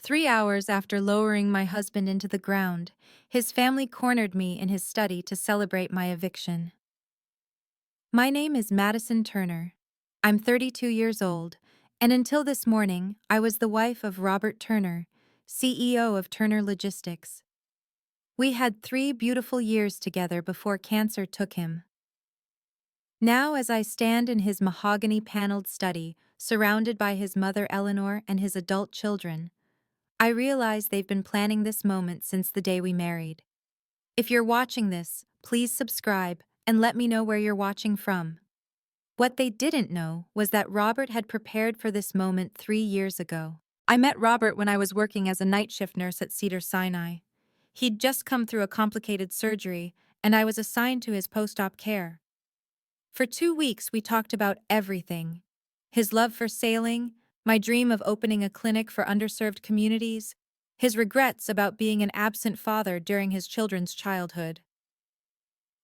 3 hours after lowering my husband into the ground, his family cornered me in his study to celebrate my eviction. My name is Madison Turner. I'm 32 years old, and until this morning, I was the wife of Robert Turner, CEO of Turner Logistics. We had 3 beautiful years together before cancer took him. Now, as I stand in his mahogany-paneled study, surrounded by his mother Eleanor and his adult children, I realize they've been planning this moment since the day we married. If you're watching this, please subscribe and let me know where you're watching from. What they didn't know was that Robert had prepared for this moment 3 years ago. I met Robert when I was working as a night shift nurse at Cedars-Sinai. He'd just come through a complicated surgery, and I was assigned to his post-op care. For 2 weeks, we talked about everything: his love for sailing, my dream of opening a clinic for underserved communities, his regrets about being an absent father during his children's childhood.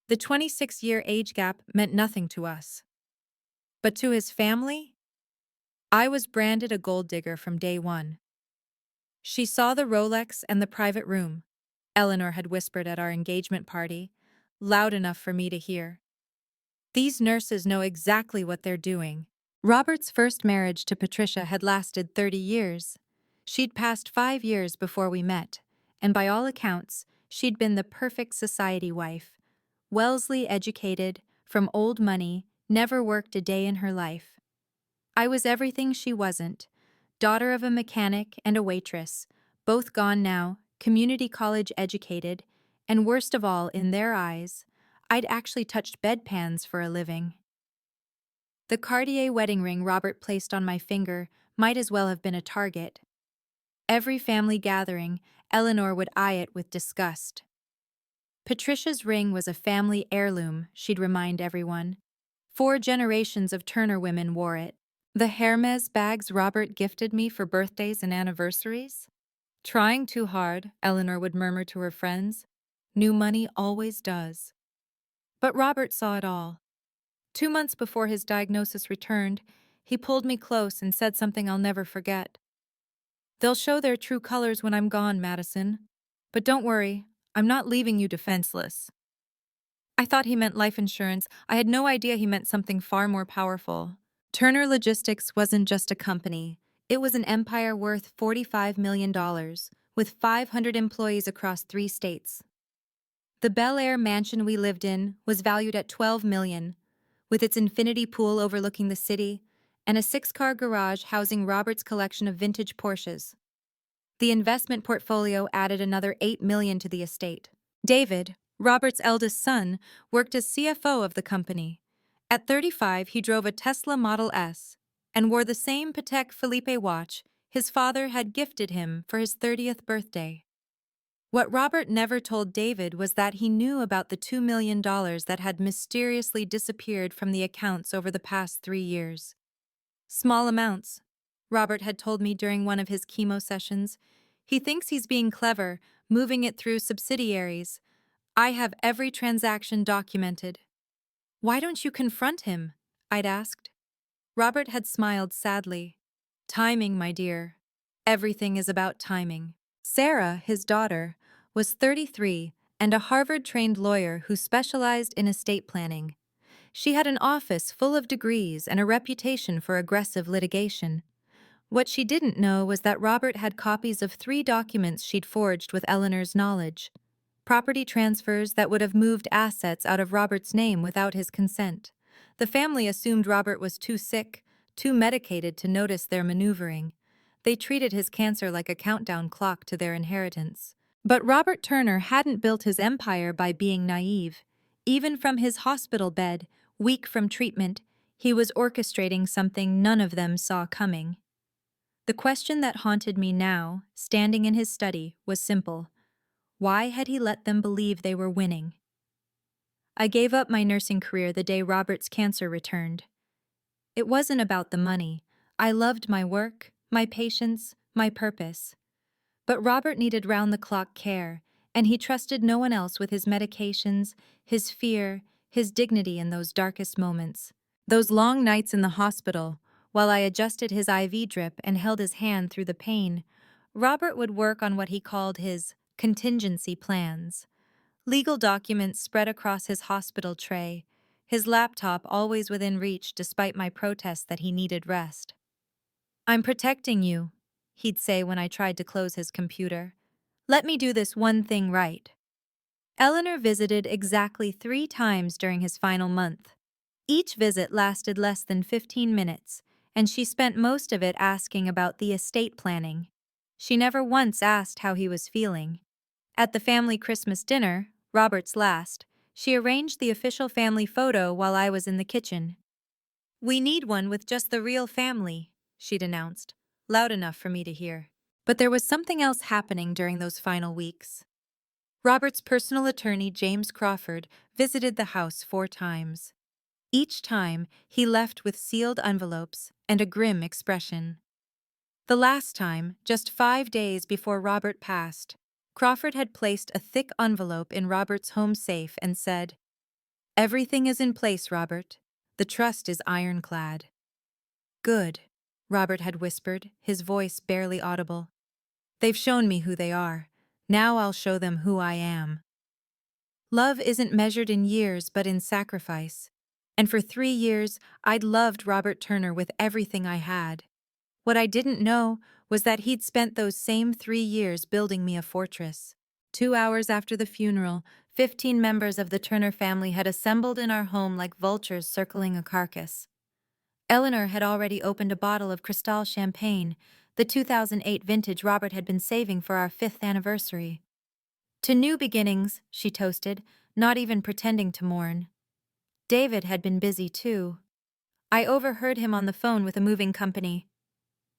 The 26-year age gap meant nothing to us. But to his family, I was branded a gold digger from day one. She saw the Rolex and the private room, Eleanor had whispered at our engagement party, loud enough for me to hear. These nurses know exactly what they're doing. Robert's first marriage to Patricia had lasted 30 years. She'd passed 5 years before we met, and by all accounts, she'd been the perfect society wife. Wellesley educated, from old money, never worked a day in her life. I was everything she wasn't: daughter of a mechanic and a waitress, both gone now, community college educated, and worst of all, in their eyes, I'd actually touched bedpans for a living. The Cartier wedding ring Robert placed on my finger might as well have been a target. Every family gathering, Eleanor would eye it with disgust. Patricia's ring was a family heirloom, she'd remind everyone. 4 generations of Turner women wore it. The Hermes bags Robert gifted me for birthdays and anniversaries? Trying too hard, Eleanor would murmur to her friends. New money always does. But Robert saw it all. 2 months before his diagnosis returned, he pulled me close and said something I'll never forget. "They'll show their true colors when I'm gone, Madison. But don't worry, I'm not leaving you defenseless." I thought he meant life insurance. I had no idea he meant something far more powerful. Turner Logistics wasn't just a company. It was an empire worth $45 million, with 500 employees across 3 states. The Bel Air mansion we lived in was valued at $12 million, with its infinity pool overlooking the city, and a 6-car garage housing Robert's collection of vintage Porsches. The investment portfolio added another $8 million to the estate. David, Robert's eldest son, worked as CFO of the company. At 35, he drove a Tesla Model S and wore the same Patek Philippe watch his father had gifted him for his 30th birthday. What Robert never told David was that he knew about the $2 million that had mysteriously disappeared from the accounts over the past 3 years. Small amounts, Robert had told me during one of his chemo sessions. He thinks he's being clever, moving it through subsidiaries. I have every transaction documented. "Why don't you confront him?" I'd asked. Robert had smiled sadly. "Timing, my dear. Everything is about timing." Sarah, his daughter, was 33 and a Harvard-trained lawyer who specialized in estate planning. She had an office full of degrees and a reputation for aggressive litigation. What she didn't know was that Robert had copies of 3 documents she'd forged with Eleanor's knowledge: property transfers that would have moved assets out of Robert's name without his consent. The family assumed Robert was too sick, too medicated to notice their maneuvering. They treated his cancer like a countdown clock to their inheritance. But Robert Turner hadn't built his empire by being naive. Even from his hospital bed, weak from treatment, he was orchestrating something none of them saw coming. The question that haunted me now, standing in his study, was simple. Why had he let them believe they were winning? I gave up my nursing career the day Robert's cancer returned. It wasn't about the money. I loved my work, my patients, my purpose. But Robert needed round-the-clock care, and he trusted no one else with his medications, his fear, his dignity in those darkest moments. Those long nights in the hospital, while I adjusted his IV drip and held his hand through the pain, Robert would work on what he called his contingency plans. Legal documents spread across his hospital tray, his laptop always within reach despite my protests that he needed rest. "I'm protecting you," he'd say when I tried to close his computer. "Let me do this one thing right." Eleanor visited exactly 3 times during his final month. Each visit lasted less than 15 minutes, and she spent most of it asking about the estate planning. She never once asked how he was feeling. At the family Christmas dinner, Robert's last, she arranged the official family photo while I was in the kitchen. "We need one with just the real family," she'd announced, loud enough for me to hear. But there was something else happening during those final weeks. Robert's personal attorney, James Crawford, visited the house 4 times. Each time, he left with sealed envelopes and a grim expression. The last time, just 5 days before Robert passed, Crawford had placed a thick envelope in Robert's home safe and said, "Everything is in place, Robert. The trust is ironclad." "Good," Robert had whispered, his voice barely audible. "They've shown me who they are. Now I'll show them who I am." Love isn't measured in years but in sacrifice. And for 3 years, I'd loved Robert Turner with everything I had. What I didn't know was that he'd spent those same 3 years building me a fortress. 2 hours after the funeral, 15 members of the Turner family had assembled in our home like vultures circling a carcass. Eleanor had already opened a bottle of Cristal champagne, the 2008 vintage Robert had been saving for our 5th anniversary. "To new beginnings," she toasted, not even pretending to mourn. David had been busy too. I overheard him on the phone with a moving company.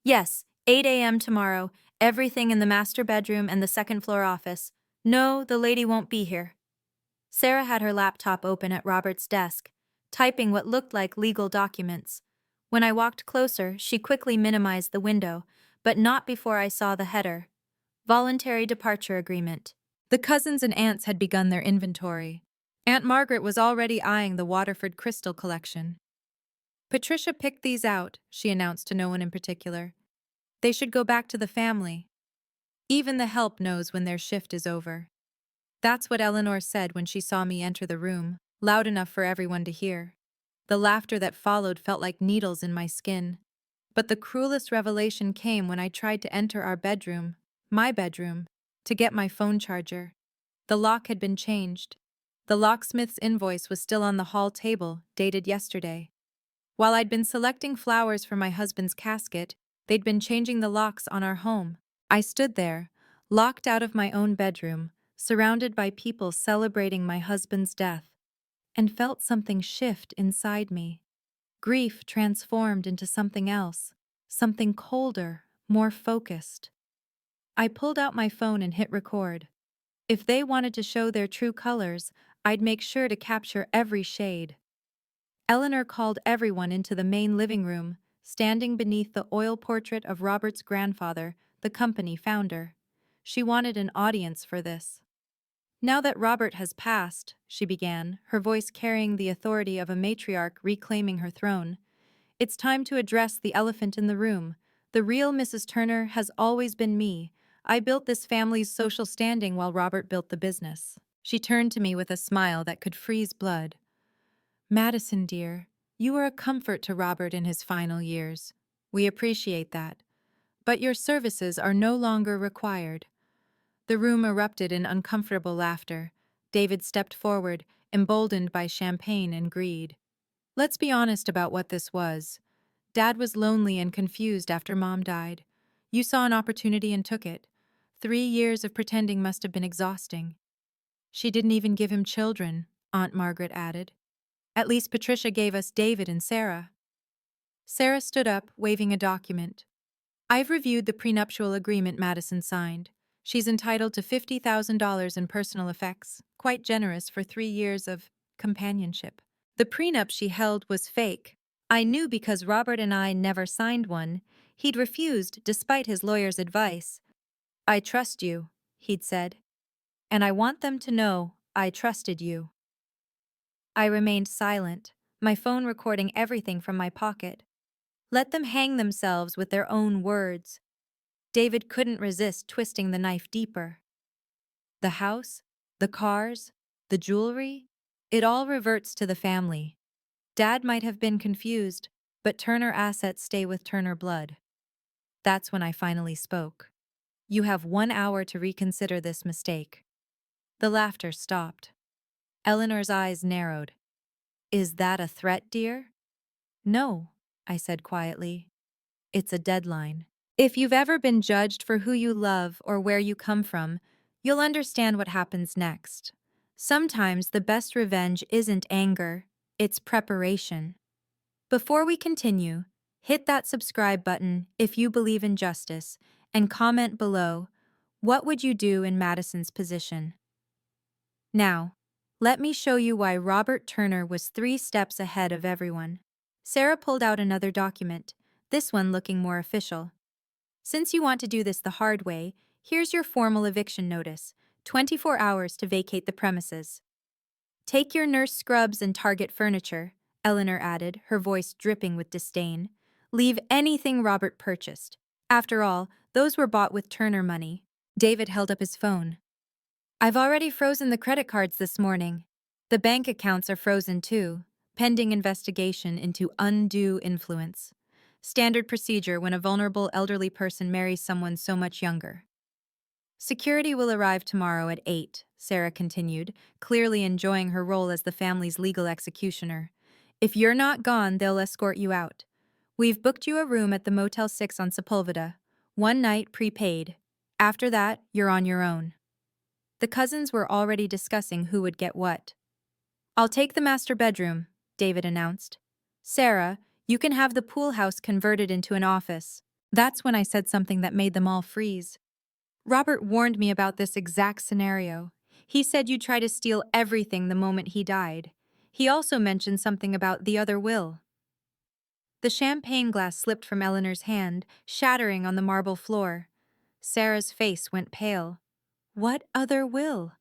"Yes, 8 a.m. tomorrow, everything in the master bedroom and the second-floor office. No, the lady won't be here." Sarah had her laptop open at Robert's desk, typing what looked like legal documents. When I walked closer, she quickly minimized the window, but not before I saw the header. Voluntary departure agreement. The cousins and aunts had begun their inventory. Aunt Margaret was already eyeing the Waterford crystal collection. "Patricia picked these out," she announced to no one in particular. "They should go back to the family. Even the help knows when their shift is over." That's what Eleanor said when she saw me enter the room, loud enough for everyone to hear. The laughter that followed felt like needles in my skin. But the cruelest revelation came when I tried to enter our bedroom, my bedroom, to get my phone charger. The lock had been changed. The locksmith's invoice was still on the hall table, dated yesterday. While I'd been selecting flowers for my husband's casket, they'd been changing the locks on our home. I stood there, locked out of my own bedroom, surrounded by people celebrating my husband's death, and felt something shift inside me. Grief transformed into something else, something colder, more focused. I pulled out my phone and hit record. If they wanted to show their true colors, I'd make sure to capture every shade. Eleanor called everyone into the main living room, standing beneath the oil portrait of Robert's grandfather, the company founder. She wanted an audience for this. "Now that Robert has passed," she began, her voice carrying the authority of a matriarch reclaiming her throne, "it's time to address the elephant in the room. The real Mrs. Turner has always been me. I built this family's social standing while Robert built the business." She turned to me with a smile that could freeze blood. "Madison, dear, you were a comfort to Robert in his final years. We appreciate that. But your services are no longer required." The room erupted in uncomfortable laughter. David stepped forward, emboldened by champagne and greed. "Let's be honest about what this was. Dad was lonely and confused after Mom died. You saw an opportunity and took it. 3 years of pretending must have been exhausting." "She didn't even give him children," Aunt Margaret added. "At least Patricia gave us David and Sarah." Sarah stood up, waving a document. "I've reviewed the prenuptial agreement Madison signed. She's entitled to $50,000 in personal effects, quite generous for 3 years of companionship. The prenup she held was fake. I knew because Robert and I never signed one. He'd refused despite his lawyer's advice. 'I trust you,' he'd said. 'And I want them to know I trusted you.'" I remained silent, my phone recording everything from my pocket. Let them hang themselves with their own words. David couldn't resist twisting the knife deeper. The house, the cars, the jewelry, it all reverts to the family. Dad might have been confused, but Turner assets stay with Turner blood. That's when I finally spoke. You have 1 hour to reconsider this mistake. The laughter stopped. Eleanor's eyes narrowed. Is that a threat, dear? No, I said quietly. It's a deadline. If you've ever been judged for who you love or where you come from, you'll understand what happens next. Sometimes the best revenge isn't anger, it's preparation. Before we continue, hit that subscribe button if you believe in justice, and comment below, what would you do in Madison's position? Now, let me show you why Robert Turner was 3 steps ahead of everyone. Sarah pulled out another document, this one looking more official. Since you want to do this the hard way, here's your formal eviction notice, 24 hours to vacate the premises. Take your nurse scrubs and Target furniture, Eleanor added, her voice dripping with disdain. Leave anything Robert purchased. After all, those were bought with Turner money. David held up his phone. I've already frozen the credit cards this morning. The bank accounts are frozen too, pending investigation into undue influence. Standard procedure when a vulnerable elderly person marries someone so much younger. Security will arrive tomorrow at 8, Sarah continued, clearly enjoying her role as the family's legal executioner. If you're not gone, they'll escort you out. We've booked you a room at the Motel 6 on Sepulveda. 1 night prepaid. After that, you're on your own. The cousins were already discussing who would get what. I'll take the master bedroom, David announced. Sarah, you can have the pool house converted into an office. That's when I said something that made them all freeze. Robert warned me about this exact scenario. He said you'd try to steal everything the moment he died. He also mentioned something about the other will. The champagne glass slipped from Eleanor's hand, shattering on the marble floor. Sarah's face went pale. What other will?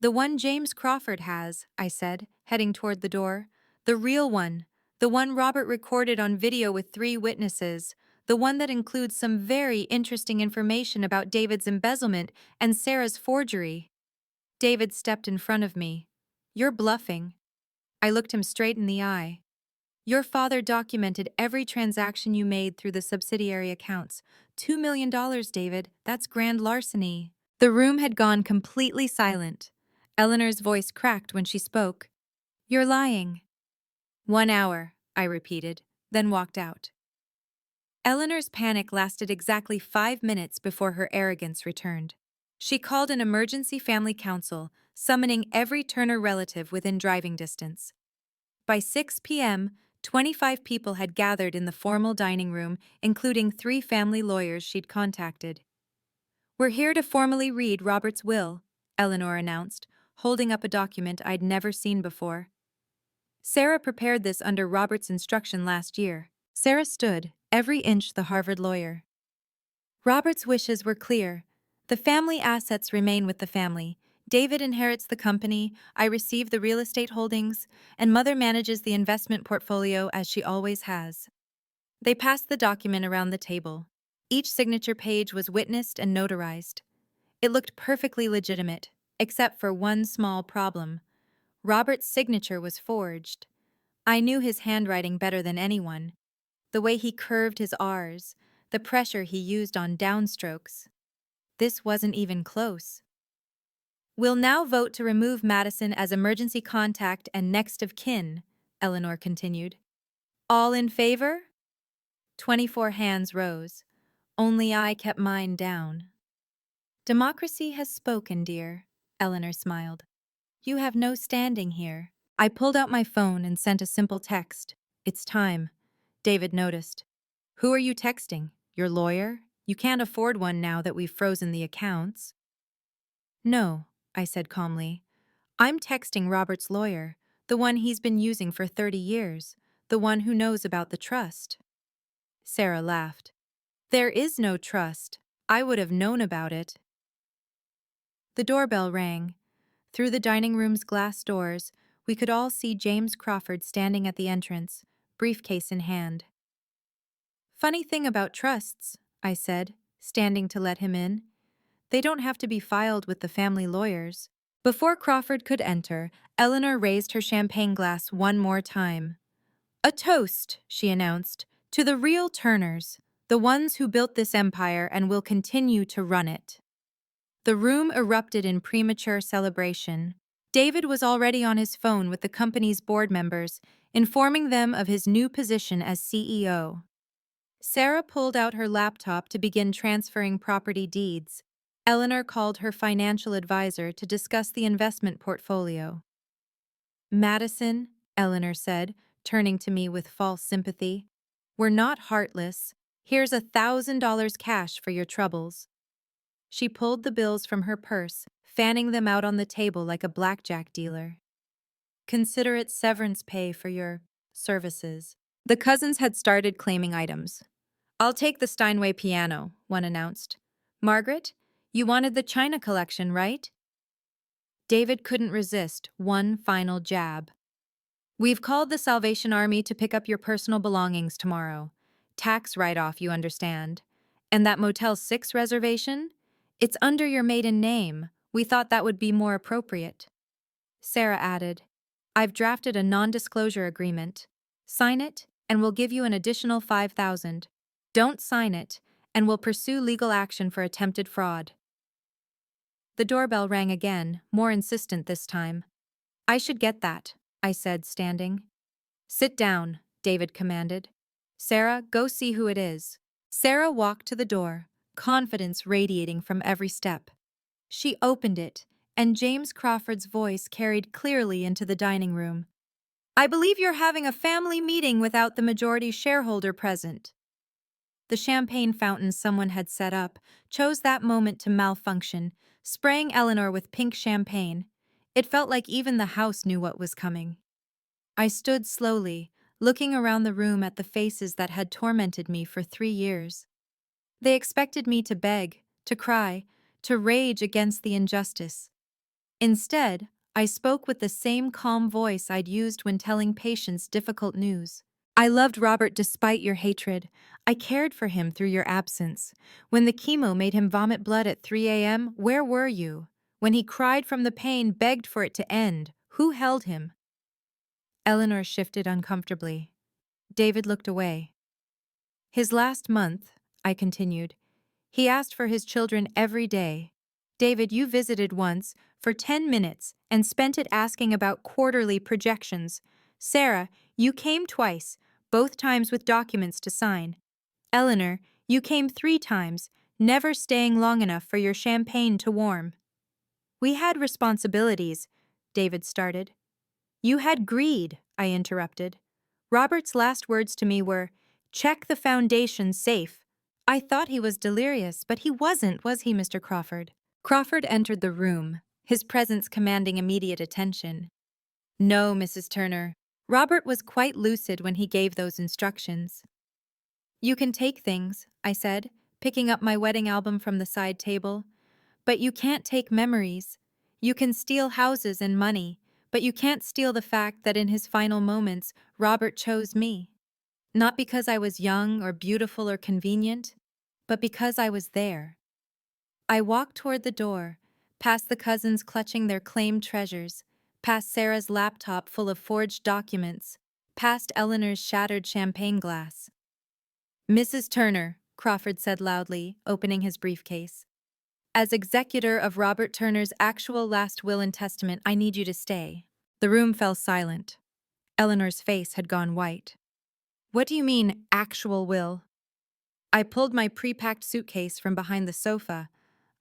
The one James Crawford has, I said, heading toward the door. The real one. The one Robert recorded on video with 3 witnesses. The one that includes some very interesting information about David's embezzlement and Sarah's forgery. David stepped in front of me. You're bluffing. I looked him straight in the eye. Your father documented every transaction you made through the subsidiary accounts. $2 million, David. That's grand larceny. The room had gone completely silent. Eleanor's voice cracked when she spoke. You're lying. 1 hour, I repeated, then walked out. Eleanor's panic lasted exactly 5 minutes before her arrogance returned. She called an emergency family council, summoning every Turner relative within driving distance. By 6 p.m., 25 people had gathered in the formal dining room, including 3 family lawyers she'd contacted. We're here to formally read Robert's will, Eleanor announced, holding up a document I'd never seen before. Sarah prepared this under Robert's instruction last year. Sarah stood, every inch the Harvard lawyer. Robert's wishes were clear. The family assets remain with the family. David inherits the company, I receive the real estate holdings, and Mother manages the investment portfolio as she always has. They passed the document around the table. Each signature page was witnessed and notarized. It looked perfectly legitimate, except for one small problem. Robert's signature was forged. I knew his handwriting better than anyone. The way he curved his R's, the pressure he used on downstrokes. This wasn't even close. We'll now vote to remove Madison as emergency contact and next of kin, Eleanor continued. All in favor? 24 hands rose. Only I kept mine down. Democracy has spoken, dear, Eleanor smiled. You have no standing here. I pulled out my phone and sent a simple text. It's time. David noticed. Who are you texting? Your lawyer? You can't afford one now that we've frozen the accounts. No, I said calmly. I'm texting Robert's lawyer, the one he's been using for 30 years, the one who knows about the trust. Sarah laughed. There is no trust. I would have known about it. The doorbell rang. Through the dining room's glass doors, we could all see James Crawford standing at the entrance, briefcase in hand. Funny thing about trusts, I said, standing to let him in. They don't have to be filed with the family lawyers. Before Crawford could enter, Eleanor raised her champagne glass one more time. A toast, she announced, to the real Turners, the ones who built this empire and will continue to run it. The room erupted in premature celebration. David was already on his phone with the company's board members, informing them of his new position as CEO. Sarah pulled out her laptop to begin transferring property deeds. Eleanor called her financial advisor to discuss the investment portfolio. Madison, Eleanor said, turning to me with false sympathy, we're not heartless. Here's $1,000 cash for your troubles. She pulled the bills from her purse, fanning them out on the table like a blackjack dealer. Consider it severance pay for your services. The cousins had started claiming items. I'll take the Steinway piano, one announced. Margaret, you wanted the China collection, right? David couldn't resist one final jab. We've called the Salvation Army to pick up your personal belongings tomorrow. Tax write-off, you understand. And that Motel 6 reservation? It's under your maiden name. We thought that would be more appropriate. Sarah added, I've drafted a non-disclosure agreement. Sign it, and we'll give you an additional $5,000. Don't sign it, and we'll pursue legal action for attempted fraud. The doorbell rang again, more insistent this time. I should get that, I said, standing. Sit down, David commanded. Sarah, go see who it is. Sarah walked to the door, confidence radiating from every step. She opened it, and James Crawford's voice carried clearly into the dining room. I believe you're having a family meeting without the majority shareholder present. The champagne fountain someone had set up chose that moment to malfunction, spraying Eleanor with pink champagne. It felt like even the house knew what was coming. I stood slowly, looking around the room at the faces that had tormented me for 3 years. They expected me to beg, to cry, to rage against the injustice. Instead, I spoke with the same calm voice I'd used when telling patients difficult news. I loved Robert despite your hatred. I cared for him through your absence. When the chemo made him vomit blood at 3 a.m., where were you? When he cried from the pain, begged for it to end, who held him? Eleanor shifted uncomfortably. David looked away. His last month, I continued, he asked for his children every day. David, you visited once, for 10 minutes, and spent it asking about quarterly projections. Sarah, you came twice, both times with documents to sign. Eleanor, you came 3 times, never staying long enough for your champagne to warm. We had responsibilities, David started. You had greed, I interrupted. Robert's last words to me were, check the foundation safe. I thought he was delirious, but he wasn't, was he, Mr. Crawford? Crawford entered the room, his presence commanding immediate attention. No, Mrs. Turner. Robert was quite lucid when he gave those instructions. You can take things, I said, picking up my wedding album from the side table. But you can't take memories. You can steal houses and money, but you can't steal the fact that in his final moments, Robert chose me. Not because I was young or beautiful or convenient, but because I was there. I walked toward the door, past the cousins clutching their claimed treasures, past Sarah's laptop full of forged documents, past Eleanor's shattered champagne glass. Mrs. Turner, Crawford said loudly, opening his briefcase. As executor of Robert Turner's actual last will and testament, I need you to stay. The room fell silent. Eleanor's face had gone white. What do you mean, actual will? I pulled my pre-packed suitcase from behind the sofa.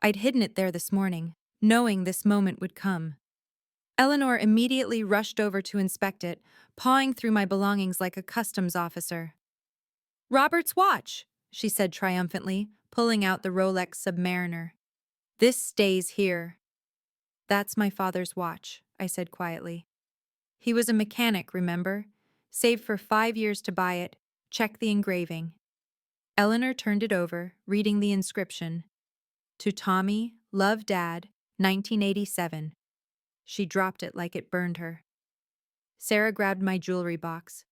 I'd hidden it there this morning, knowing this moment would come. Eleanor immediately rushed over to inspect it, pawing through my belongings like a customs officer. Robert's watch, she said triumphantly, pulling out the Rolex Submariner. This stays here. That's my father's watch, I said quietly. He was a mechanic, remember? Saved for 5 years to buy it. Check the engraving. Eleanor turned it over, reading the inscription. To Tommy, love Dad, 1987. She dropped it like it burned her. Sarah grabbed my jewelry box.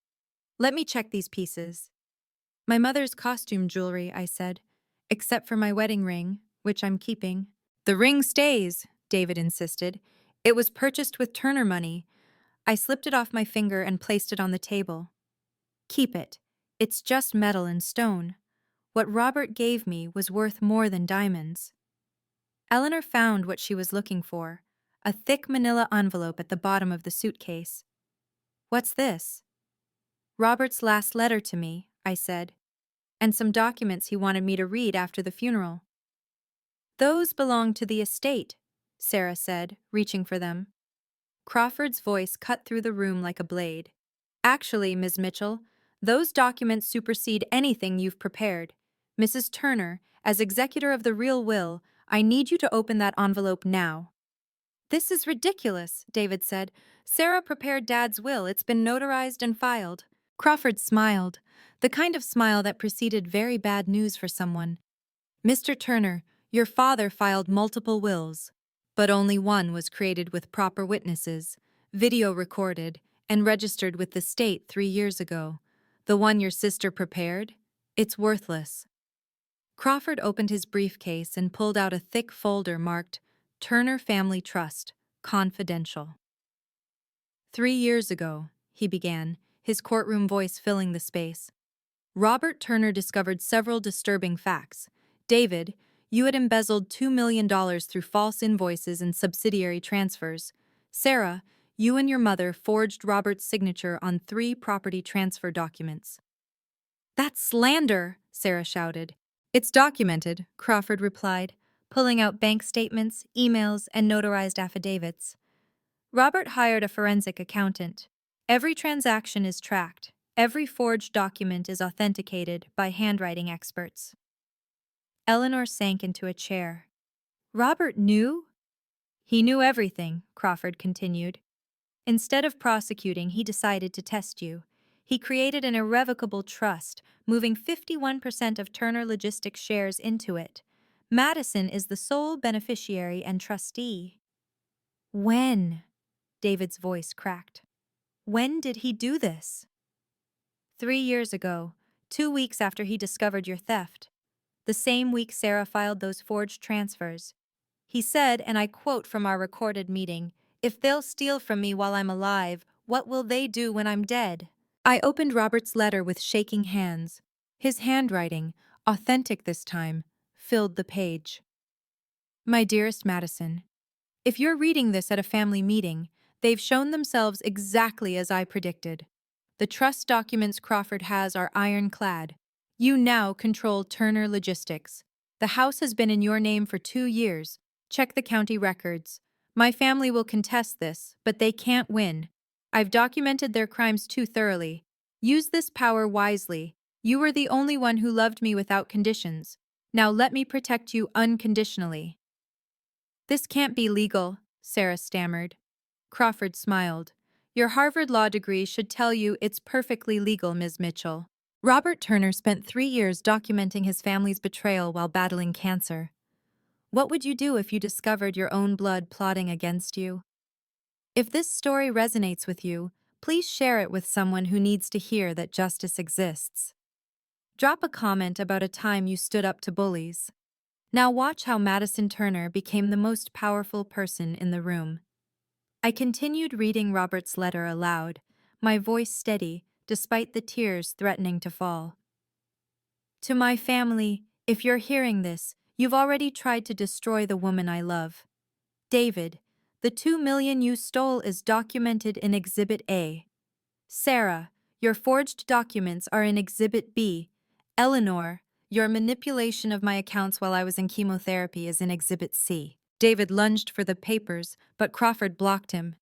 Let me check these pieces. My mother's costume jewelry, I said. Except for my wedding ring, which I'm keeping. The ring stays, David insisted. It was purchased with Turner money. I slipped it off my finger and placed it on the table. Keep it. It's just metal and stone. What Robert gave me was worth more than diamonds. Eleanor found what she was looking for, a thick manila envelope at the bottom of the suitcase. What's this? Robert's last letter to me, I said, and some documents he wanted me to read after the funeral. Those belong to the estate, Sarah said, reaching for them. Crawford's voice cut through the room like a blade. Actually, Ms. Mitchell, those documents supersede anything you've prepared. Mrs. Turner, as executor of the real will, I need you to open that envelope now. This is ridiculous, David said. Sarah prepared Dad's will. It's been notarized and filed. Crawford smiled, the kind of smile that preceded very bad news for someone. Mr. Turner, your father filed multiple wills, but only one was created with proper witnesses, video recorded, and registered with the state 3 years ago. The one your sister prepared? It's worthless. Crawford opened his briefcase and pulled out a thick folder marked Turner Family Trust, Confidential. 3 years ago, he began, his courtroom voice filling the space. Robert Turner discovered several disturbing facts. David, you had embezzled $2 million through false invoices and subsidiary transfers. Sarah, you and your mother forged Robert's signature on 3 property transfer documents. That's slander, Sarah shouted. It's documented, Crawford replied, pulling out bank statements, emails, and notarized affidavits. Robert hired a forensic accountant. Every transaction is tracked. Every forged document is authenticated by handwriting experts. Eleanor sank into a chair. Robert knew? He knew everything, Crawford continued. Instead of prosecuting, he decided to test you. He created an irrevocable trust, moving 51% of Turner Logistics shares into it. Madison is the sole beneficiary and trustee. When? David's voice cracked. When did he do this? 3 years ago, 2 weeks after he discovered your theft. The same week Sarah filed those forged transfers. He said, and I quote from our recorded meeting, "If they'll steal from me while I'm alive, what will they do when I'm dead?" I opened Robert's letter with shaking hands. His handwriting, authentic this time, filled the page. My dearest Madison, if you're reading this at a family meeting, they've shown themselves exactly as I predicted. The trust documents Crawford has are ironclad. You now control Turner Logistics. The house has been in your name for 2 years. Check the county records. My family will contest this, but they can't win. I've documented their crimes too thoroughly. Use this power wisely. You were the only one who loved me without conditions. Now let me protect you unconditionally. This can't be legal, Sarah stammered. Crawford smiled. Your Harvard law degree should tell you it's perfectly legal, Ms. Mitchell. Robert Turner spent 3 years documenting his family's betrayal while battling cancer. What would you do if you discovered your own blood plotting against you? If this story resonates with you, please share it with someone who needs to hear that justice exists. Drop a comment about a time you stood up to bullies. Now watch how Madison Turner became the most powerful person in the room. I continued reading Robert's letter aloud, my voice steady, despite the tears threatening to fall. To my family, if you're hearing this, you've already tried to destroy the woman I love. David, the $2 million you stole is documented in Exhibit A. Sarah, your forged documents are in Exhibit B. Eleanor, your manipulation of my accounts while I was in chemotherapy is in Exhibit C. David lunged for the papers, but Crawford blocked him.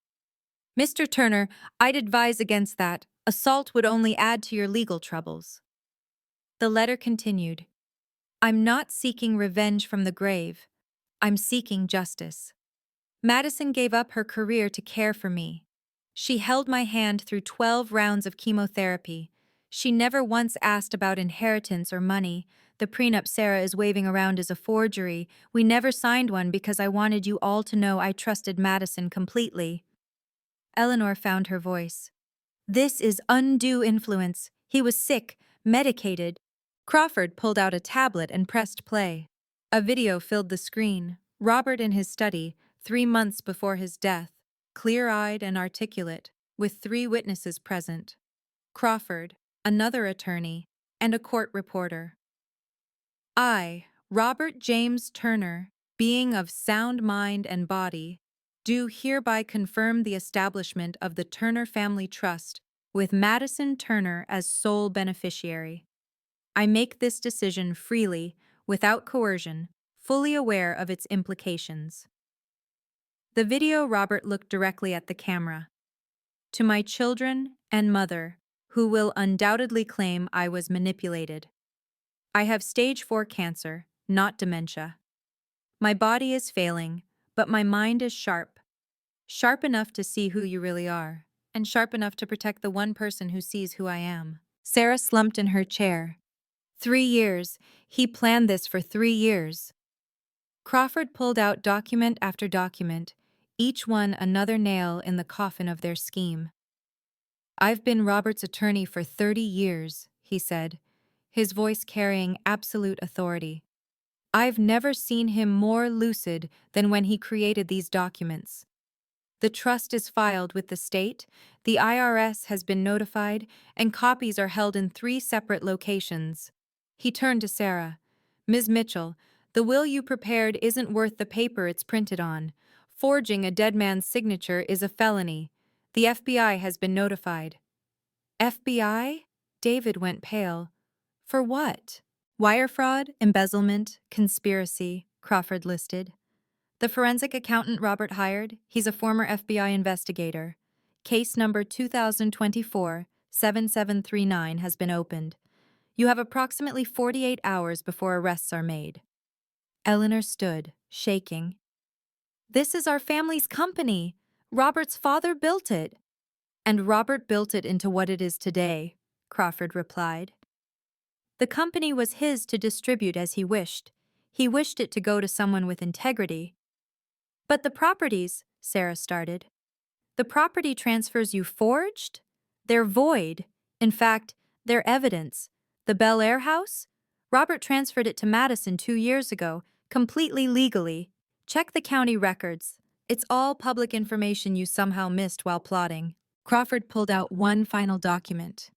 Mr. Turner, I'd advise against that. Assault would only add to your legal troubles. The letter continued. I'm not seeking revenge from the grave. I'm seeking justice. Madison gave up her career to care for me. She held my hand through 12 rounds of chemotherapy. She never once asked about inheritance or money. The prenup Sarah is waving around is a forgery. We never signed one because I wanted you all to know I trusted Madison completely. Eleanor found her voice. This is undue influence. He was sick, medicated. Crawford pulled out a tablet and pressed play. A video filled the screen. Robert in his study, 3 months before his death, clear-eyed and articulate, with 3 witnesses present: Crawford, another attorney, and a court reporter. I, Robert James Turner, being of sound mind and body, do hereby confirm the establishment of the Turner Family Trust with Madison Turner as sole beneficiary. I make this decision freely, without coercion, fully aware of its implications. The video, Robert looked directly at the camera. To my children and mother, who will undoubtedly claim I was manipulated. I have stage 4 cancer, not dementia. My body is failing, but my mind is sharp. Sharp enough to see who you really are, and sharp enough to protect the one person who sees who I am. Sarah slumped in her chair. 3 years. He planned this for 3 years. Crawford pulled out document after document, each one another nail in the coffin of their scheme. I've been Robert's attorney for 30 years, he said, his voice carrying absolute authority. I've never seen him more lucid than when he created these documents. The trust is filed with the state, the IRS has been notified, and copies are held in 3 separate locations. He turned to Sarah. Ms. Mitchell, the will you prepared isn't worth the paper it's printed on. Forging a dead man's signature is a felony. The FBI has been notified. FBI? David went pale. For what? Wire fraud, embezzlement, conspiracy, Crawford listed. The forensic accountant Robert hired, he's a former FBI investigator. Case number 2024-7739 has been opened. You have approximately 48 hours before arrests are made. Eleanor stood, shaking. This is our family's company. Robert's father built it. And Robert built it into what it is today, Crawford replied. The company was his to distribute as he wished. He wished it to go to someone with integrity. But the properties, Sarah started. The property transfers you forged? They're void. In fact, they're evidence. The Bel Air house? Robert transferred it to Madison 2 years ago, completely legally. Check the county records. It's all public information you somehow missed while plotting. Crawford pulled out one final document.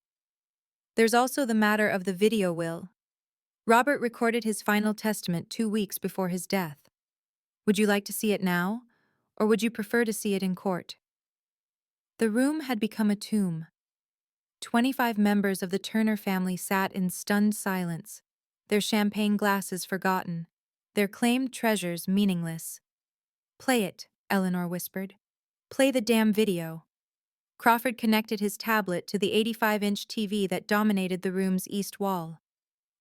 There's also the matter of the video will. Robert recorded his final testament 2 weeks before his death. Would you like to see it now, or would you prefer to see it in court? The room had become a tomb. 25 members of the Turner family sat in stunned silence, their champagne glasses forgotten, their claimed treasures meaningless. Play it, Eleanor whispered. Play the damn video. Crawford connected his tablet to the 85-inch TV that dominated the room's east wall.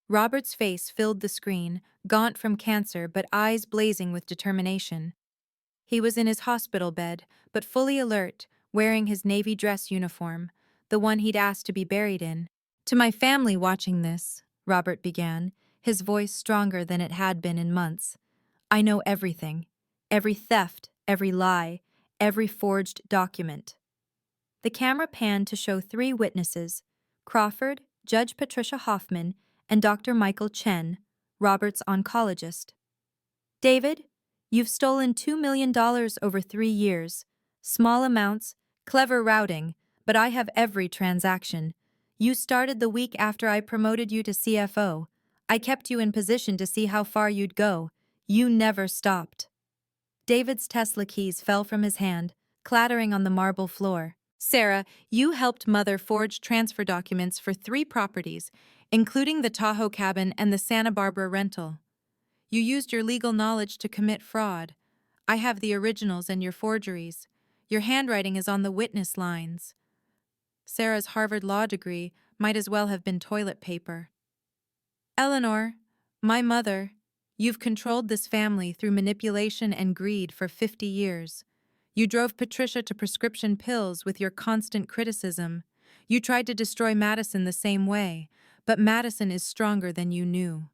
Robert's face filled the screen, gaunt from cancer but eyes blazing with determination. He was in his hospital bed, but fully alert, wearing his navy dress uniform, the one he'd asked to be buried in. To my family watching this, Robert began, his voice stronger than it had been in months. I know everything. Every theft, every lie, every forged document. The camera panned to show 3 witnesses, Crawford, Judge Patricia Hoffman, and Dr. Michael Chen, Robert's oncologist. David, you've stolen $2 million over 3 years. Small amounts, clever routing, but I have every transaction. You started the week after I promoted you to CFO. I kept you in position to see how far you'd go. You never stopped. David's Tesla keys fell from his hand, clattering on the marble floor. Sarah, you helped Mother forge transfer documents for 3 properties, including the Tahoe cabin and the Santa Barbara rental. You used your legal knowledge to commit fraud. I have the originals and your forgeries. Your handwriting is on the witness lines. Sarah's Harvard Law degree might as well have been toilet paper. Eleanor, my mother, you've controlled this family through manipulation and greed for 50 years. You drove Patricia to prescription pills with your constant criticism. You tried to destroy Madison the same way, but Madison is stronger than you knew.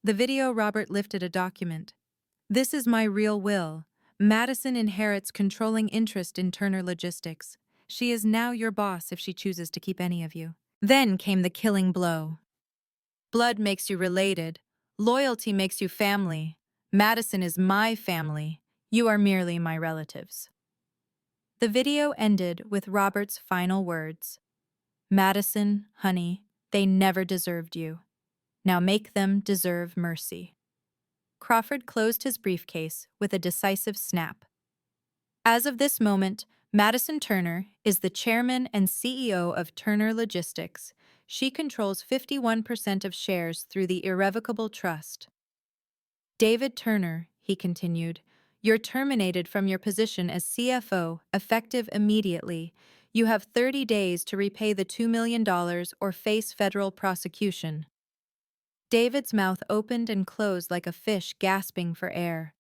The video, Robert lifted a document. This is my real will. Madison inherits controlling interest in Turner Logistics. She is now your boss if she chooses to keep any of you. Then came the killing blow. Blood makes you related. Loyalty makes you family. Madison is my family. You are merely my relatives. The video ended with Robert's final words. Madison, honey, they never deserved you. Now make them deserve mercy. Crawford closed his briefcase with a decisive snap. As of this moment, Madison Turner is the chairman and CEO of Turner Logistics. She controls 51% of shares through the irrevocable trust. David Turner, he continued, you're terminated from your position as CFO, effective immediately. You have 30 days to repay the $2 million or face federal prosecution. David's mouth opened and closed like a fish gasping for air.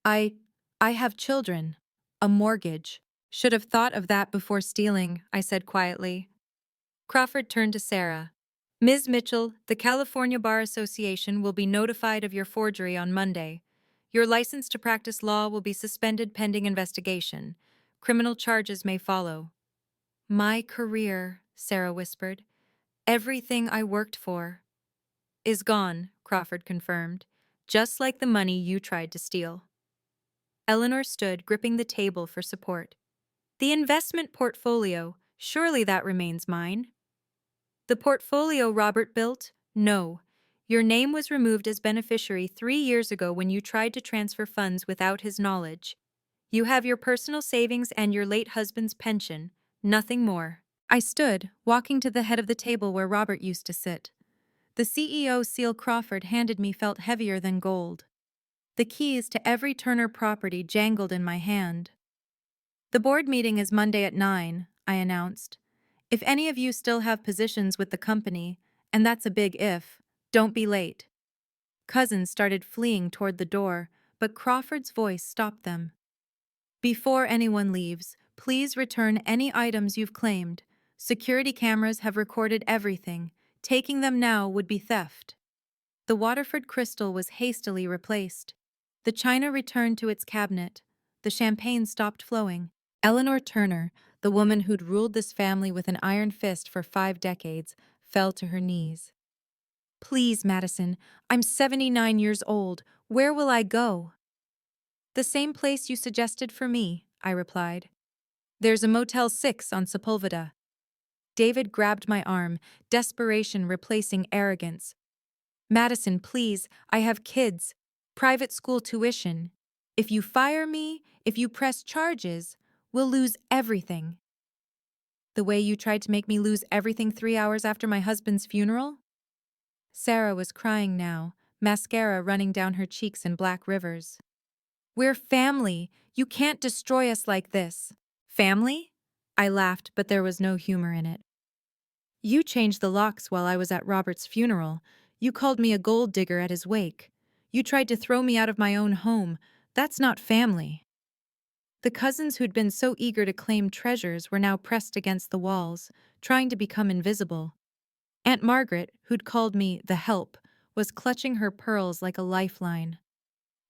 I have children. A mortgage. Should have thought of that before stealing, I said quietly. Crawford turned to Sarah. Ms. Mitchell, the California Bar Association will be notified of your forgery on Monday. Your license to practice law will be suspended pending investigation. Criminal charges may follow. My career, Sarah whispered. Everything I worked for. Is gone, Crawford confirmed, just like the money you tried to steal. Eleanor stood, gripping the table for support. The investment portfolio, surely that remains mine. The portfolio Robert built? No. Your name was removed as beneficiary 3 years ago when you tried to transfer funds without his knowledge. You have your personal savings and your late husband's pension, nothing more. I stood, walking to the head of the table where Robert used to sit. The CEO seal Crawford handed me felt heavier than gold. The keys to every Turner property jangled in my hand. The board meeting is Monday at 9, I announced. If any of you still have positions with the company, and that's a big if, don't be late. Cousins started fleeing toward the door, but Crawford's voice stopped them. Before anyone leaves, please return any items you've claimed. Security cameras have recorded everything. Taking them now would be theft. The Waterford crystal was hastily replaced. The china returned to its cabinet. The champagne stopped flowing. Eleanor Turner, the woman who'd ruled this family with an iron fist for 5 decades, fell to her knees. Please, Madison, I'm 79 years old. Where will I go? The same place you suggested for me, I replied. There's a Motel 6 on Sepulveda. David grabbed my arm, desperation replacing arrogance. Madison, please, I have kids. Private school tuition. If you fire me, if you press charges, we'll lose everything. The way you tried to make me lose everything 3 hours after my husband's funeral? Sarah was crying now, mascara running down her cheeks in black rivers. We're family. You can't destroy us like this. Family? I laughed, but there was no humor in it. You changed the locks while I was at Robert's funeral. You called me a gold digger at his wake. You tried to throw me out of my own home. That's not family. The cousins who'd been so eager to claim treasures were now pressed against the walls, trying to become invisible. Aunt Margaret, who'd called me the help, was clutching her pearls like a lifeline.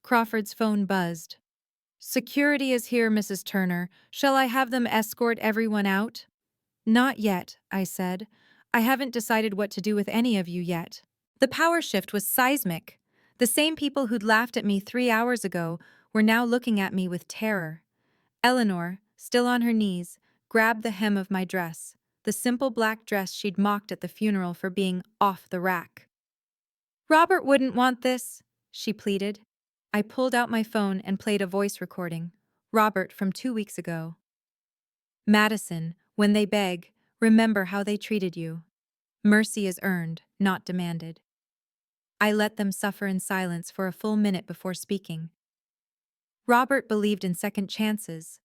Crawford's phone buzzed. Security is here, Mrs. Turner. Shall I have them escort everyone out? Not yet, I said. I haven't decided what to do with any of you yet. The power shift was seismic. The same people who'd laughed at me 3 hours ago were now looking at me with terror. Eleanor, still on her knees, grabbed the hem of my dress, the simple black dress she'd mocked at the funeral for being off the rack. Robert wouldn't want this, she pleaded. I pulled out my phone and played a voice recording. Robert from 2 weeks ago. Madison, when they beg, remember how they treated you. Mercy is earned, not demanded. I let them suffer in silence for a full minute before speaking. Robert believed in second chances.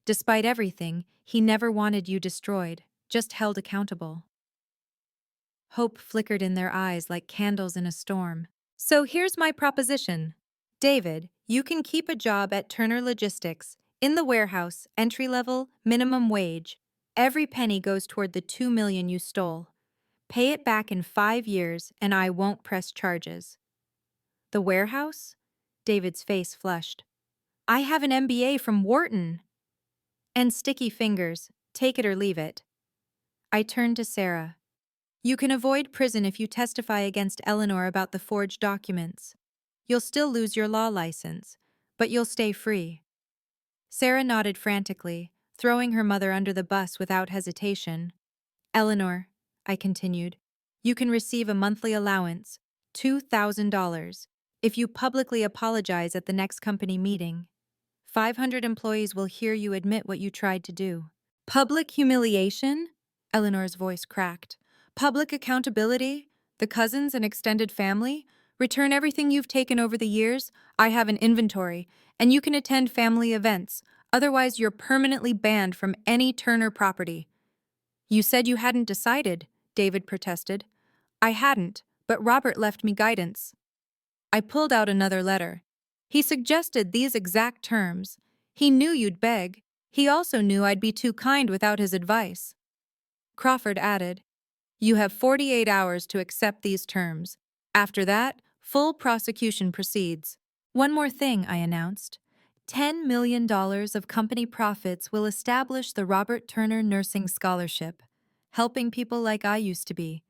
Despite everything, he never wanted you destroyed, just held accountable. Hope flickered in their eyes like candles in a storm. So here's my proposition. David, you can keep a job at Turner Logistics, in the warehouse, entry level, minimum wage. Every penny goes toward the $2 million you stole. Pay it back in 5 years, and I won't press charges. The warehouse? David's face flushed. I have an MBA from Wharton. And sticky fingers, take it or leave it. I turned to Sarah. You can avoid prison if you testify against Eleanor about the forged documents. You'll still lose your law license, but you'll stay free. Sarah nodded frantically, throwing her mother under the bus without hesitation. Eleanor, I continued, you can receive a monthly allowance, $2,000, if you publicly apologize at the next company meeting. 500 employees will hear you admit what you tried to do. Public humiliation? Eleanor's voice cracked. Public accountability? The cousins and extended family? Return everything you've taken over the years? I have an inventory, and you can attend family events. Otherwise, you're permanently banned from any Turner property. You said you hadn't decided, David protested. I hadn't, but Robert left me guidance. I pulled out another letter. He suggested these exact terms. He knew you'd beg. He also knew I'd be too kind without his advice. Crawford added, you have 48 hours to accept these terms. After that, full prosecution proceeds. One more thing, I announced. $10 million of company profits will establish the Robert Turner Nursing Scholarship, helping people like I used to be.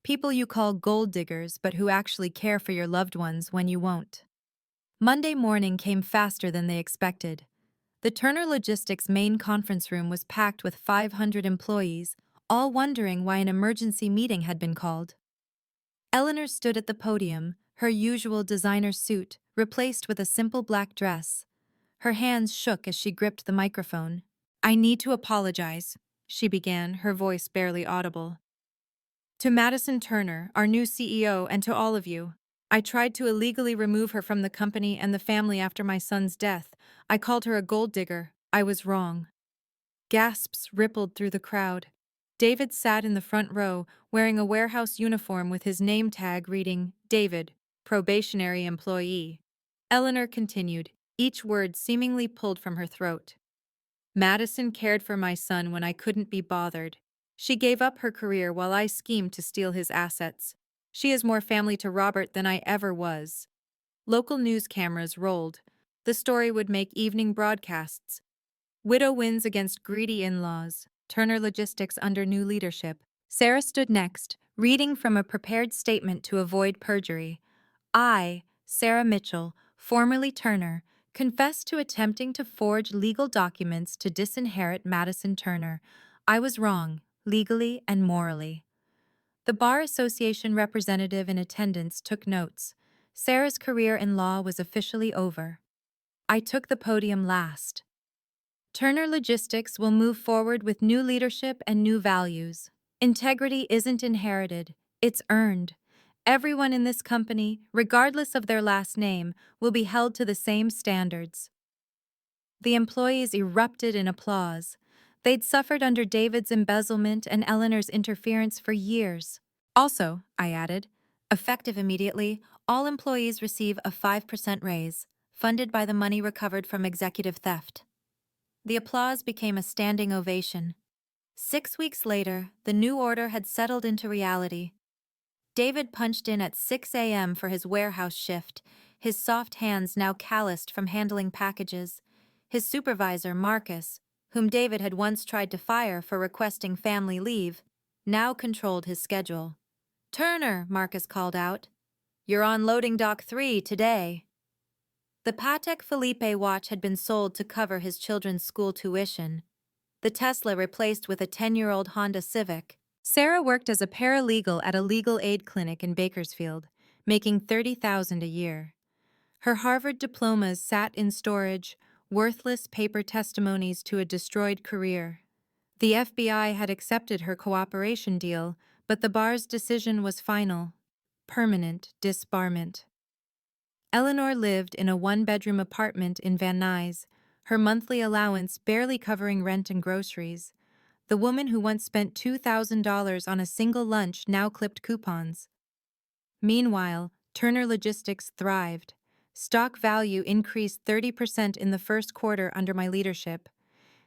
People you call gold diggers, but who actually care for your loved ones when you won't. Monday morning came faster than they expected. The Turner Logistics main conference room was packed with 500 employees, all wondering why an emergency meeting had been called. Eleanor stood at the podium, her usual designer suit replaced with a simple black dress. Her hands shook as she gripped the microphone. I need to apologize, she began, her voice barely audible. To Madison Turner, our new CEO, and to all of you. I tried to illegally remove her from the company and the family after my son's death. I called her a gold digger. I was wrong. Gasps rippled through the crowd. David sat in the front row, wearing a warehouse uniform with his name tag reading, David, probationary employee. Eleanor continued, each word seemingly pulled from her throat. Madison cared for my son when I couldn't be bothered. She gave up her career while I schemed to steal his assets. She is more family to Robert than I ever was. Local news cameras rolled. The story would make evening broadcasts. Widow wins against greedy in-laws. Turner Logistics under new leadership. Sarah stood next, reading from a prepared statement to avoid perjury. I, Sarah Mitchell, formerly Turner, confess to attempting to forge legal documents to disinherit Madison Turner. I was wrong, legally and morally. The Bar Association representative in attendance took notes. Sarah's career in law was officially over. I took the podium last. Turner Logistics will move forward with new leadership and new values. Integrity isn't inherited, it's earned. Everyone in this company, regardless of their last name, will be held to the same standards. The employees erupted in applause. They'd suffered under David's embezzlement and Eleanor's interference for years. Also, I added, effective immediately, all employees receive a 5% raise, funded by the money recovered from executive theft. The applause became a standing ovation. 6 weeks later, the new order had settled into reality. David punched in at 6 a.m. for his warehouse shift, his soft hands now calloused from handling packages. His supervisor, Marcus, whom David had once tried to fire for requesting family leave, now controlled his schedule. Turner, Marcus called out. You're on loading dock 3 today. The Patek Philippe watch had been sold to cover his children's school tuition. The Tesla replaced with a 10-year-old Honda Civic. Sarah worked as a paralegal at a legal aid clinic in Bakersfield, making $30,000 a year. Her Harvard diplomas sat in storage, worthless paper testimonies to a destroyed career. The FBI had accepted her cooperation deal, but the bar's decision was final: permanent disbarment. Eleanor lived in a one-bedroom apartment in Van Nuys, her monthly allowance barely covering rent and groceries. The woman who once spent $2,000 on a single lunch now clipped coupons. Meanwhile, Turner Logistics thrived. Stock value increased 30% in the first quarter under my leadership.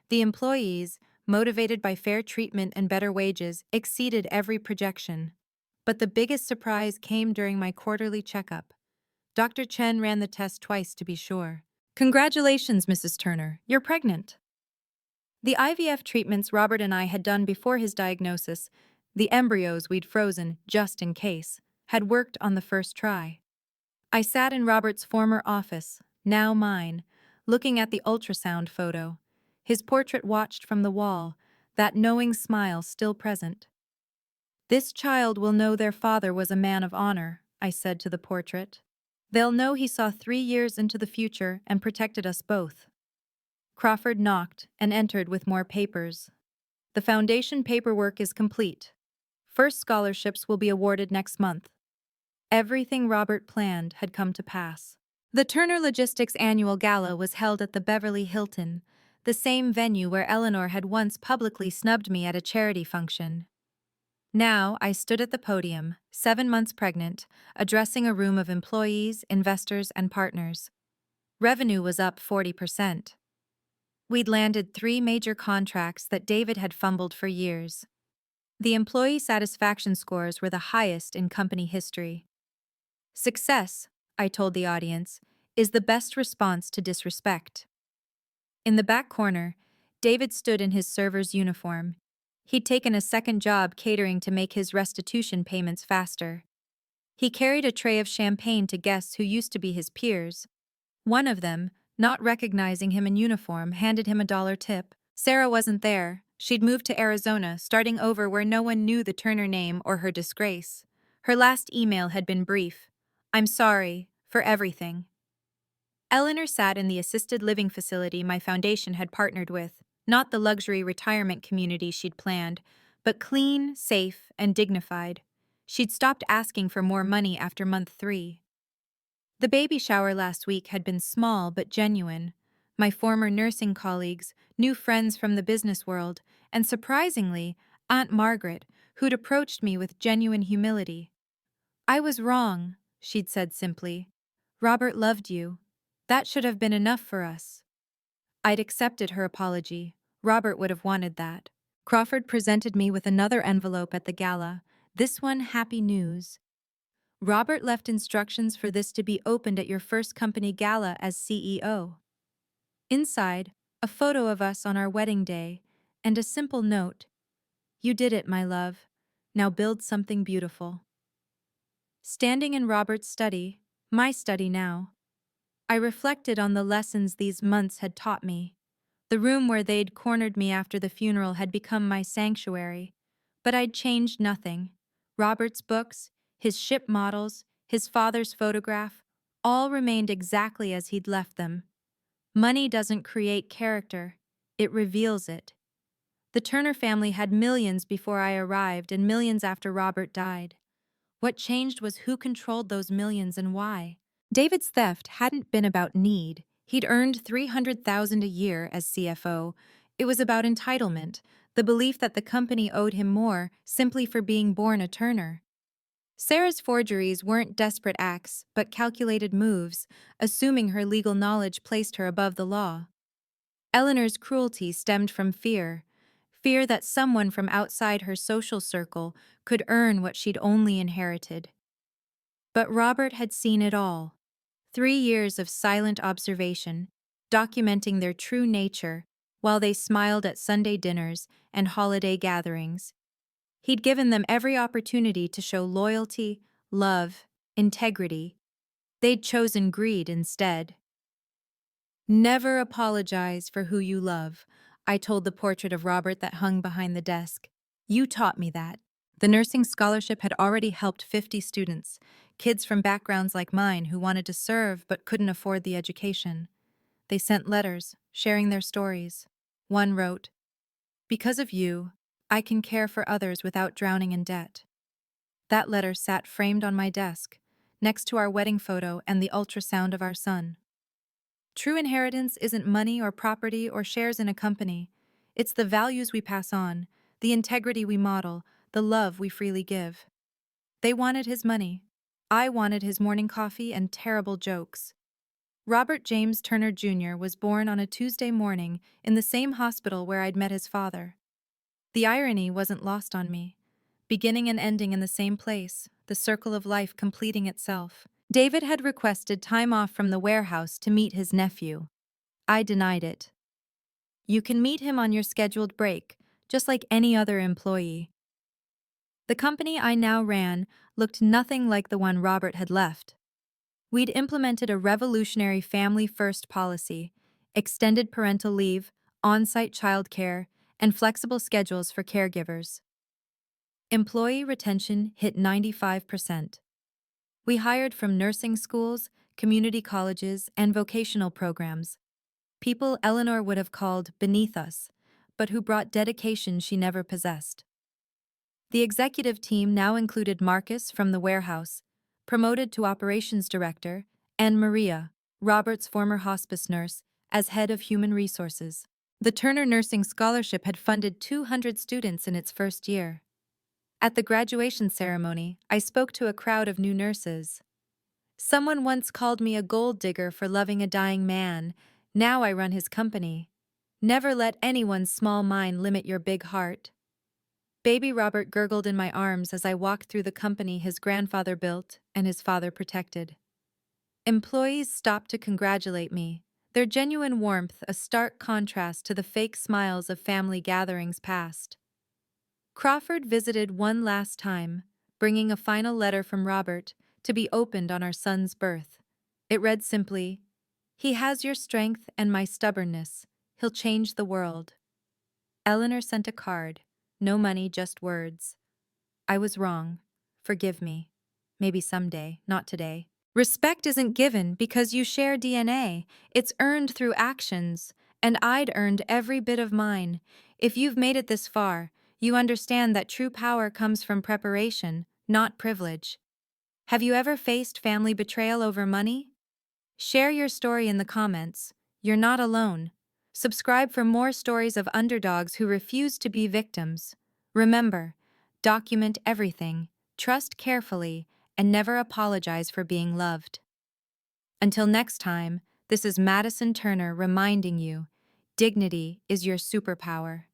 The employees, motivated by fair treatment and better wages, exceeded every projection. But the biggest surprise came during my quarterly checkup. Dr. Chen ran the test twice to be sure. Congratulations, Mrs. Turner, you're pregnant. The IVF treatments Robert and I had done before his diagnosis, The embryos we'd frozen, just in case, had worked on the first try. I sat in Robert's former office, now mine, looking at the ultrasound photo. His portrait watched from the wall, that knowing smile still present. "This child will know their father was a man of honor," I said to the portrait. "They'll know he saw 3 years into the future and protected us both." Crawford knocked and entered with more papers. "The foundation paperwork is complete. First scholarships will be awarded next month." Everything Robert planned had come to pass. The Turner Logistics annual gala was held at the Beverly Hilton, the same venue where Eleanor had once publicly snubbed me at a charity function. Now I stood at the podium, 7 months pregnant, addressing a room of employees, investors, and partners. Revenue was up 40%. We'd landed 3 major contracts that David had fumbled for years. The employee satisfaction scores were the highest in company history. "Success," I told the audience, "is the best response to disrespect." In the back corner, David stood in his server's uniform. He'd taken a second job catering to make his restitution payments faster. He carried a tray of champagne to guests who used to be his peers. One of them, not recognizing him in uniform, handed him a $1 tip. Sarah wasn't there. She'd moved to Arizona, starting over where no one knew the Turner name or her disgrace. Her last email had been brief. "I'm sorry for everything." Eleanor sat in the assisted living facility my foundation had partnered with, not the luxury retirement community she'd planned, but clean, safe, and dignified. She'd stopped asking for more money after month 3. The baby shower last week had been small but genuine. My former nursing colleagues, new friends from the business world, and surprisingly, Aunt Margaret, who'd approached me with genuine humility. "I was wrong," she'd said simply. "Robert loved you. That should have been enough for us." I'd accepted her apology. Robert would have wanted that. Crawford presented me with another envelope at the gala, this one happy news. "Robert left instructions for this to be opened at your first company gala as CEO." Inside, a photo of us on our wedding day, and a simple note: "You did it, my love. Now build something beautiful." Standing in Robert's study, my study now, I reflected on the lessons these months had taught me. The room where they'd cornered me after the funeral had become my sanctuary, but I'd changed nothing. Robert's books, his ship models, his father's photograph, all remained exactly as he'd left them. Money doesn't create character, it reveals it. The Turner family had millions before I arrived and millions after Robert died. What changed was who controlled those millions and why. David's theft hadn't been about need. He'd earned $300,000 a year as CFO. It was about entitlement, the belief that the company owed him more simply for being born a Turner. Sarah's forgeries weren't desperate acts, but calculated moves, assuming her legal knowledge placed her above the law. Eleanor's cruelty stemmed from fear that someone from outside her social circle could earn what she'd only inherited. But Robert had seen it all. 3 years of silent observation, documenting their true nature while they smiled at Sunday dinners and holiday gatherings. He'd given them every opportunity to show loyalty, love, integrity. They'd chosen greed instead. "Never apologize for who you love," I told the portrait of Robert that hung behind the desk. "You taught me that." The nursing scholarship had already helped 50 students, kids from backgrounds like mine who wanted to serve but couldn't afford the education. They sent letters, sharing their stories. One wrote, "Because of you, I can care for others without drowning in debt." That letter sat framed on my desk, next to our wedding photo and the ultrasound of our son. True inheritance isn't money or property or shares in a company. It's the values we pass on, the integrity we model, the love we freely give. They wanted his money. I wanted his morning coffee and terrible jokes. Robert James Turner Jr. was born on a Tuesday morning in the same hospital where I'd met his father. The irony wasn't lost on me. Beginning and ending in the same place, the circle of life completing itself. David had requested time off from the warehouse to meet his nephew. I denied it. "You can meet him on your scheduled break, just like any other employee." The company I now ran looked nothing like the one Robert had left. We'd implemented a revolutionary family-first policy, extended parental leave, on-site childcare, and flexible schedules for caregivers. Employee retention hit 95%. We hired from nursing schools, community colleges, and vocational programs. People Eleanor would have called beneath us, but who brought dedication she never possessed. The executive team now included Marcus from the warehouse, promoted to operations director, and Maria, Robert's former hospice nurse, as head of human resources. The Turner Nursing Scholarship had funded 200 students in its first year. At the graduation ceremony, I spoke to a crowd of new nurses. Someone once called me a gold digger for loving a dying man. Now I run his company. Never let anyone's small mind limit your big heart. Baby Robert gurgled in my arms as I walked through the company his grandfather built and his father protected. Employees stopped to congratulate me, their genuine warmth a stark contrast to the fake smiles of family gatherings past. Crawford visited one last time, bringing a final letter from Robert to be opened on our son's birth. It read simply, "He has your strength and my stubbornness. He'll change the world." Eleanor sent a card. No money, just words. I was wrong. Forgive me. Maybe someday, not today. Respect isn't given because you share DNA. It's earned through actions, and I'd earned every bit of mine. If you've made it this far, you understand that true power comes from preparation, not privilege. Have you ever faced family betrayal over money? Share your story in the comments. You're not alone. Subscribe for more stories of underdogs who refuse to be victims. Remember, document everything, trust carefully, and never apologize for being loved. Until next time, this is Madison Turner reminding you, dignity is your superpower.